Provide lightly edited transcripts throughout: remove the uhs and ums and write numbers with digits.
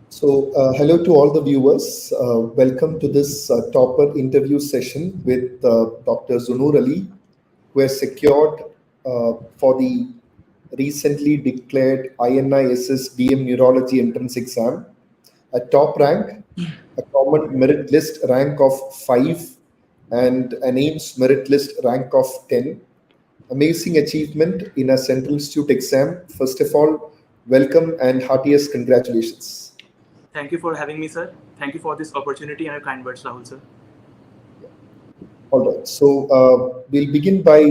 Hello to all the viewers. Welcome to this topper interview session with Dr. Zunnoor, who has secured for the recently declared INI SS DM Neurology entrance exam a top rank, a common merit list rank of 5, and an AIMS merit list rank of 10. Amazing achievement in a Central Institute exam. First of all, welcome and heartiest congratulations. Thank you for having me, sir. Thank you for this opportunity and your kind words, Rahul, sir. All right. We'll begin by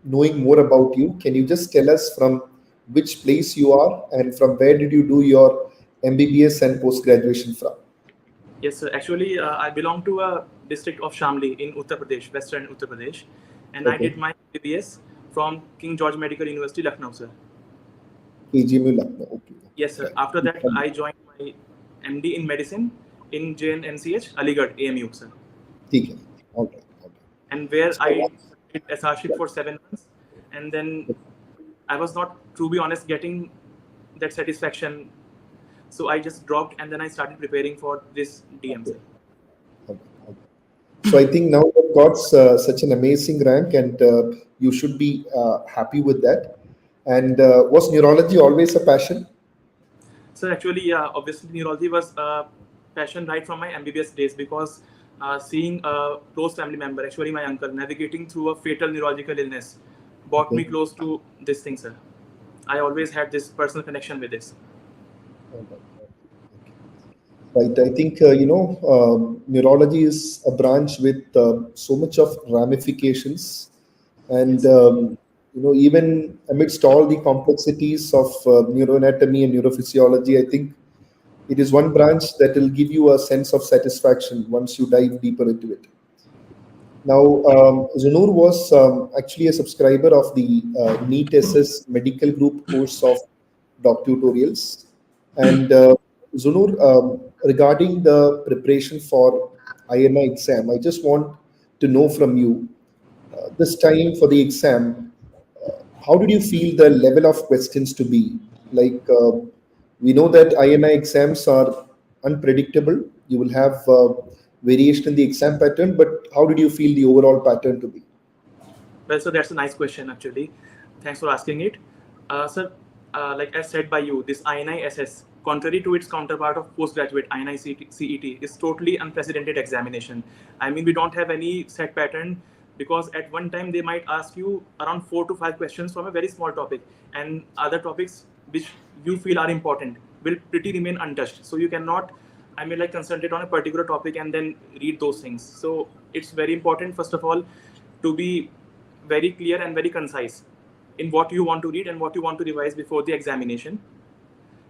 knowing more about you. Can you just tell us from which place you are and from where did you do your MBBS and post graduation from? Yes, sir. Actually, I belong to a district of Shamli in Uttar Pradesh, Western Uttar Pradesh, and I did my MBBS from King George Medical University, Lucknow, sir. KGMU Lucknow. Okay. Yes, sir. After that, I joined my MD in medicine in JNMCH, Aligarh, AMU, sir. Okay. All right. And where I did SRship for 7 months, and then I was not, to be honest, getting that satisfaction. So I just dropped, and then I started preparing for this DM. Okay. So I think now you've got such an amazing rank, and you should be happy with that. And was neurology always a passion? So actually, yeah, obviously neurology was a passion right from my MBBS days, because seeing a close family member, actually my uncle, navigating through a fatal neurological illness brought me close to this thing, sir. I always had this personal connection with this. Right. I think, neurology is a branch with so much of ramifications. And, even amidst all the complexities of neuroanatomy and neurophysiology, I think it is one branch that will give you a sense of satisfaction once you dive deeper into it. Now, Zunnoor was actually a subscriber of the NEET SS medical group course of DocTutorials. And Zunnoor, regarding the preparation for INI exam, I just want to know from you, this time for the exam, how did you feel the level of questions to be? Like, we know that INI exams are unpredictable. You will have variation in the exam pattern, but how did you feel the overall pattern to be? Well, so that's a nice question, actually. Thanks for asking it. Sir, like as said by you, this INI SS, contrary to its counterpart of postgraduate INI CET, is totally unprecedented examination. I mean, we don't have any set pattern, because at one time they might ask you around 4 to 5 questions from a very small topic, and other topics which you feel are important will pretty remain untouched. So you cannot, I mean, like concentrate on a particular topic and then read those things. So it's very important, first of all, to be very clear and very concise in what you want to read and what you want to revise before the examination.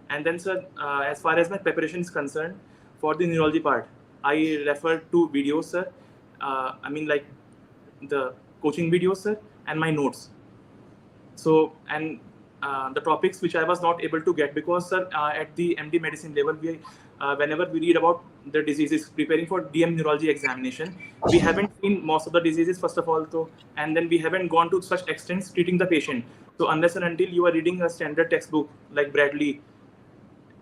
And then, sir, as far as my preparation is concerned, for the neurology part, I refer to videos, sir. I mean, like the coaching videos, sir, and my notes. So, and the topics which I was not able to get, because, sir, at the MD medicine level, we whenever we read about the diseases preparing for DM neurology examination, we haven't seen most of the diseases, first of all, though, and then we haven't gone to such extents treating the patient. So unless and until you are reading a standard textbook like Bradley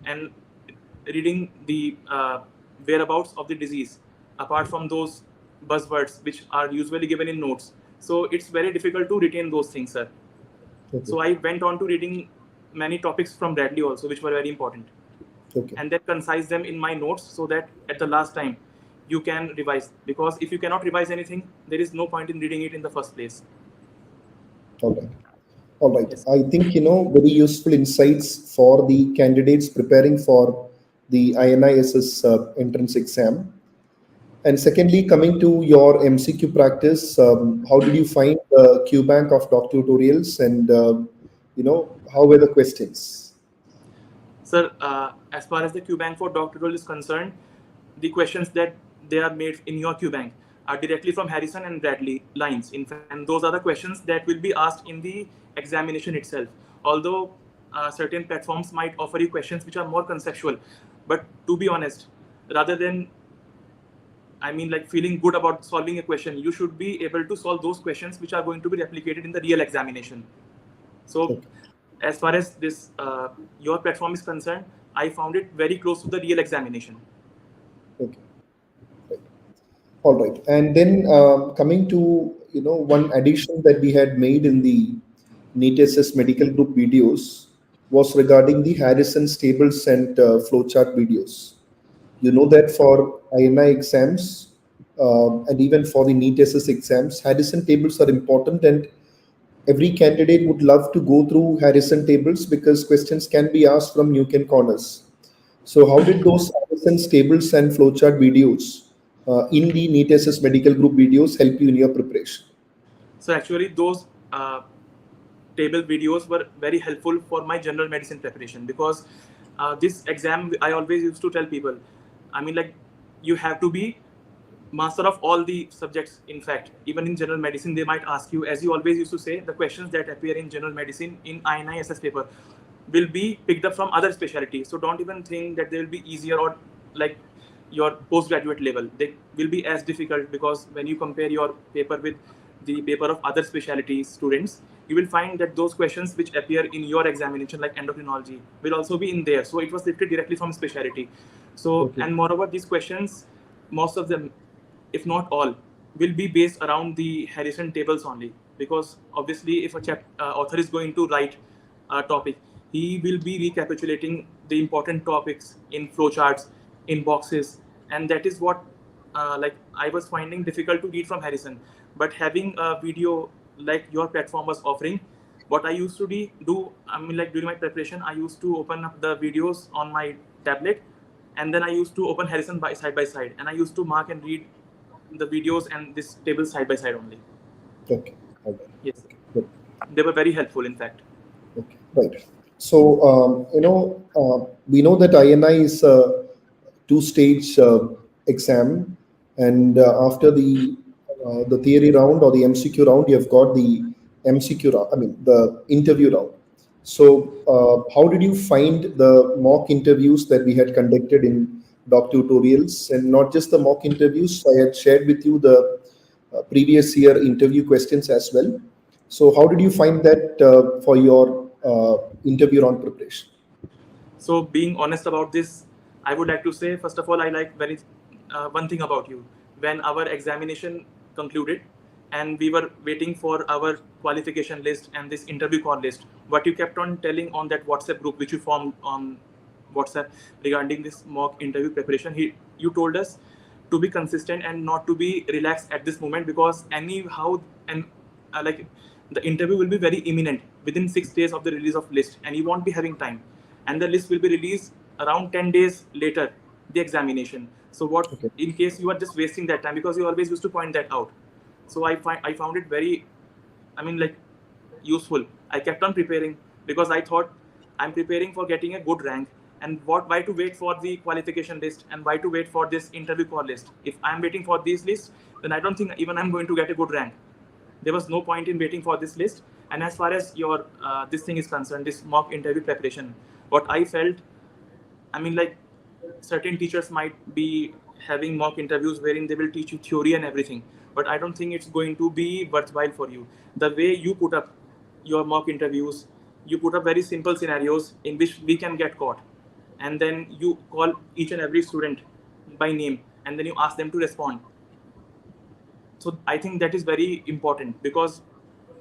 and reading the whereabouts of the disease, apart from those buzzwords which are usually given in notes, so it's very difficult to retain those things, sir. Okay. So I went on to reading many topics from Bradley also, which were very important. Okay. And then concise them in my notes, so that at the last time you can revise, because if you cannot revise anything, there is no point in reading it in the first place. All right. Yes. I think, very useful insights for the candidates preparing for the INI SS entrance exam. And secondly, coming to your MCQ practice, how did you find the Q-bank of DocTutorials, and how were the questions? Sir, as far as the Q-bank for DocTutorials is concerned, the questions that they are made in your Q-bank are directly from Harrison and Bradley lines. And those are the questions that will be asked in the examination itself. Although certain platforms might offer you questions which are more conceptual, but to be honest, rather than, I mean, like feeling good about solving a question, you should be able to solve those questions which are going to be replicated in the real examination. So as far as this your platform is concerned, I found it very close to the real examination. Okay. Right. All right. And then coming to one addition that we had made in the NEET SS medical group videos was regarding the Harrison's tables and flowchart videos. You know that for INI exams and even for the NEET SS exams, Harrison tables are important, and every candidate would love to go through Harrison tables because questions can be asked from nook and corners. So, how did those Harrison's tables and flowchart videos in the NEET SS medical group videos help you in your preparation? So actually, those table videos were very helpful for my general medicine preparation, because this exam, I always used to tell people, I mean, like, you have to be master of all the subjects. In fact, even in general medicine, they might ask you, as you always used to say, the questions that appear in general medicine in INI SS paper will be picked up from other specialties. So don't even think that they will be easier, or like your postgraduate level. They will be as difficult, because when you compare your paper with the paper of other specialty students, you will find that those questions which appear in your examination, like endocrinology, will also be in there. So it was lifted directly from specialty. So, Okay. and moreover, these questions, most of them, if not all, will be based around the Harrison tables only. Because obviously, if a author is going to write a topic, he will be recapitulating the important topics in flowcharts, in boxes, and that is what like I was finding difficult to read from Harrison. But having a video like your platform was offering, what I used to do, I mean, like during my preparation, I used to open up the videos on my tablet, and then I used to open Harrison by side, and I used to mark and read the videos and this table side by side only. Okay. All right. Yes, Okay. Good. they were very helpful, in fact. Okay. Right. So, we know that INI is a two-stage exam, and after the theory round or the MCQ round, you have got the MCQ round. I mean, the interview round. So, how did you find the mock interviews that we had conducted in DocTutorials, and not just the mock interviews? I had shared with you the previous year interview questions as well. So, how did you find that for your interview round preparation? So, being honest about this, I would like to say, first of all, I like very one thing about you. When our examination concluded and we were waiting for our qualification list and this interview call list, what you kept on telling on that WhatsApp group which you formed on WhatsApp regarding this mock interview preparation, you told us to be consistent and not to be relaxed at this moment, because anyhow, and like, the interview will be very imminent within 6 days of the release of list, and you won't be having time, and the list will be released around 10 days later, the examination. So what, Okay. in case you are just wasting that time, because you always used to point that out. So I found it very, I mean, like, useful. I kept on preparing, because I thought I'm preparing for getting a good rank, and why to wait for the qualification list, and why to wait for this interview call list? If I'm waiting for these lists, then I don't think even I'm going to get a good rank. There was no point in waiting for this list. And as far as your this thing is concerned, this mock interview preparation, what I felt, I mean, like, certain teachers might be having mock interviews wherein they will teach you theory and everything, but I don't think it's going to be worthwhile for you. The way you put up your mock interviews, you put up very simple scenarios in which we can get caught, and then you call each and every student by name, and then you ask them to respond. So I think that is very important, because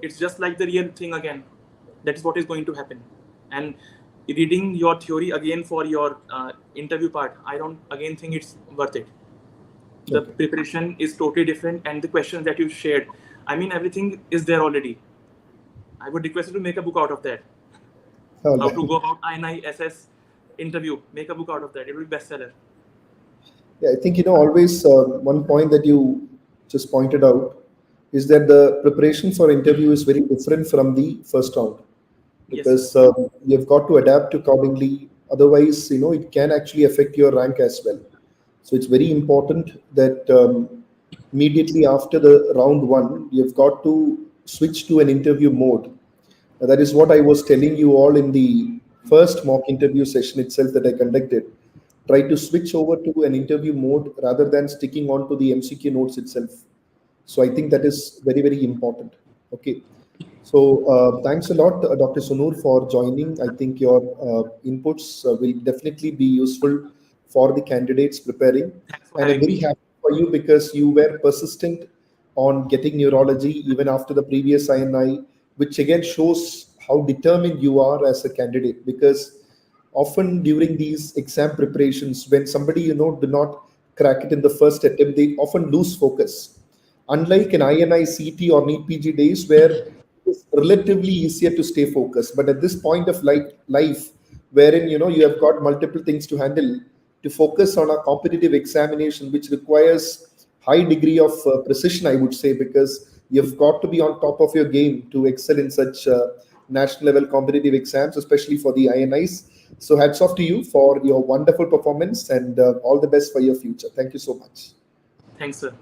it's just like the real thing again. That is what is going to happen. And reading your theory again for your interview part, I don't again think it's worth it. The Okay. preparation is totally different, and the questions that you shared, I mean, everything is there already. I would request you to make a book out of that. All How to right. go about INI SS interview. Make a book out of that. It will be bestseller. Yeah, I think always one point that you just pointed out is that the preparation for interview is very different from the first round, Yes. because you've got to adapt accordingly. Otherwise, it can actually affect your rank as well. So it's very important that immediately after the round one, you've got to switch to an interview mode. That is what I was telling you all in the first mock interview session itself that I conducted. Try to switch over to an interview mode rather than sticking on to the MCQ notes itself. So I think that is very, very important. Okay. So thanks a lot, Dr. Zunnoor, for joining. I think your inputs will definitely be useful for the candidates preparing. Thanks for And I'm having very me. happy for you because you were persistent on getting neurology even after the previous INI, which again shows how determined you are as a candidate. Because often during these exam preparations, when somebody do not crack it in the first attempt, they often lose focus, unlike an INI CT or NEET PG days where it's relatively easier to stay focused. But at this point of life, wherein you have got multiple things to handle, to focus on a competitive examination which requires high degree of precision, I would say, because you've got to be on top of your game to excel in such national level competitive exams, especially for the INIs. So hats off to you for your wonderful performance, and all the best for your future. Thank you so much. Thanks, sir.